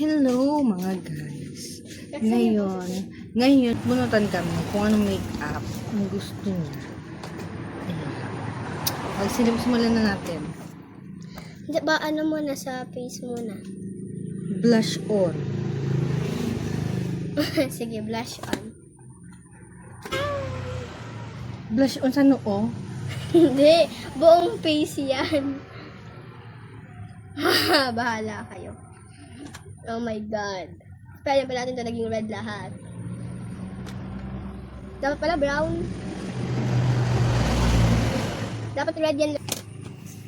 Hello mga guys. Ngayon, bunutan kami kung anong make-up ang gusto niya. Simulan na natin. Hindi ba ano muna sa face muna? Blush on. Sige, blush on. Blush on sa noo? Hindi, buong face yan. Bahala kayo. Oh my God. Kaya pa natin ito naging red lahat. Dapat pala brown. Dapat red yan.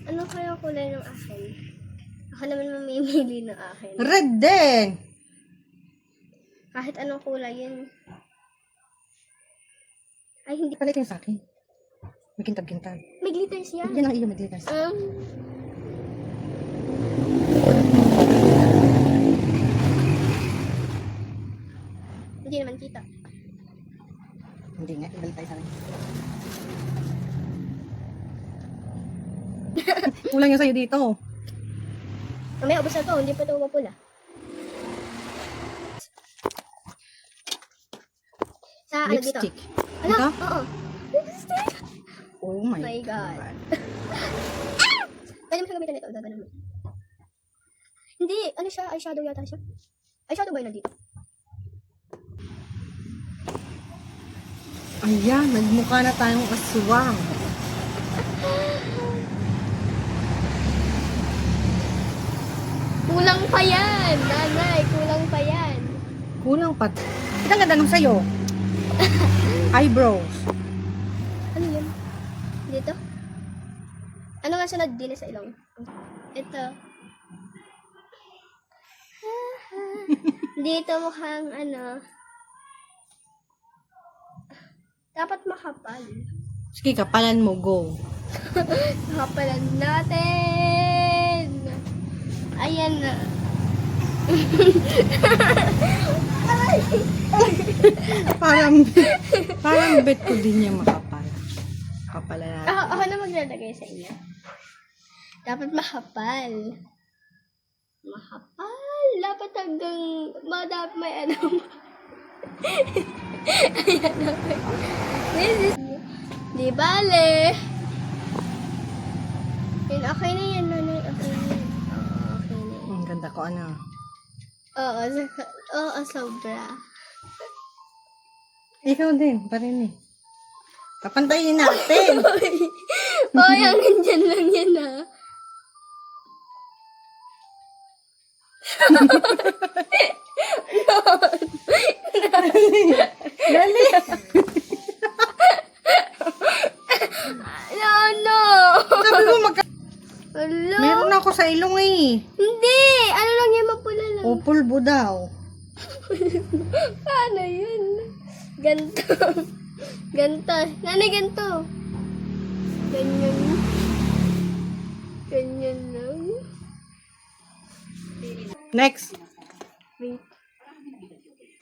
Ano kaya kulay ng akin? Ako naman mamimili ng akin. Red din! Kahit anong kulay yun. Ay, hindi. Palit yung sa akin. May kintab-kintab. May glitters yan. Yan ang iyo, may glitters. Hindi naman kita. Hindi nga, ibalik tayo sa akin. Kulang yung sa'yo dito. Mamaya, ubos na to. Hindi pa ito mapula. Sa ano dito? Lipstick. Ano? Ito? Oo. Lipstick. Oh my, My God. Pwede mo siya gamitin ito. Gagana mo. Hindi. Ano siya? Eyeshadow yata siya. Eyeshadow ba yun nandito? Ayan, nagmukha na tayong aswang. Kulang pa yan. Nanay, kulang pa yan. Kulang pa. Ang ganda nung sa'yo. Eyebrows. Ano yun? Dito? Ano nga sunod din sa ilong? Ito. Dito mukhang ano. Dapat makapal. Sige, kapalan mo. Go. Makapalan natin. Ayan na. parang bet ko din niya makapal. Kapala natin. Ako na maglalagay sa inyo. Dapat makapal. Makapal. Dapat hanggang dapat may ano. Ayan na. This is di bale. Yun, okay na yan, nanay. Okay na yan. Oo, okay na yan. Ang ganda ko, ano. Oo, sobra. Ikaw din, pa rin eh. Papantayin natin. Hoy, hanggang dyan lang yan, ha. Dali. No. Sabi mo Hello? meron ako sa ilong eh. Hindi! Ano lang yan, mapula lang. O pulbo daw. Paano yun? Ganto. Ganto. Nanay, ganto. Ganyan. Ganyan lang. Next. Wait.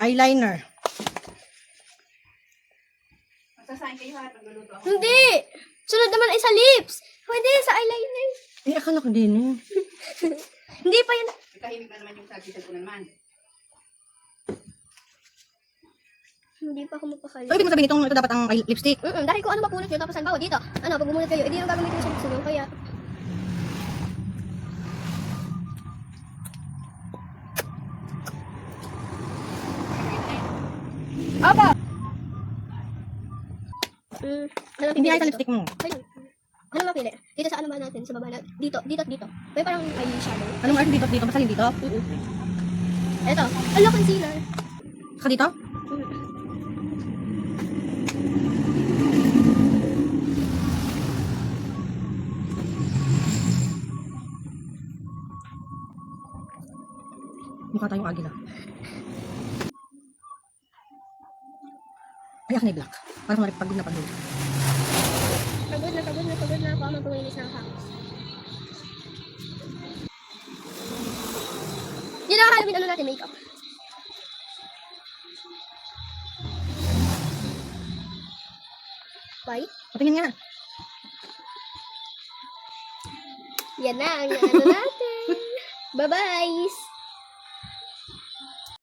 Eyeliner. Hindi! Sunod naman ay sa lips. Pwede sa eyeliner. Eh, akala ko din eh. Hindi pa yan. Tahimik na naman yung sagitan ko naman. Hindi pa ako mapakali. So, ibig mo sabihin ito dapat ang lipstick. Dahil kung ano mapulot nyo, tapos halimbawa dito. Ano, pag bumunot kayo, edi yung gagamitin nyo sa lips nyo. Kaya, Apa! Hindi ay sa lipstick mo. Ano mapili? Dito sa ano ba natin? Sa baba na? Dito, dito, dito. May parang eyeshadow. Anong art dito? Dito? Basta yung dito? Ito. Ano, concealer? Saka dito? Mukha tayong agila. Ay, akin ay black. Para sa pagod na pagod. Pagod na ako. Magpawilis ng hangos. Yun ang halamin ano natin, makeup. Why? Patingin nga. Yan na ang ano natin. Bye-bye!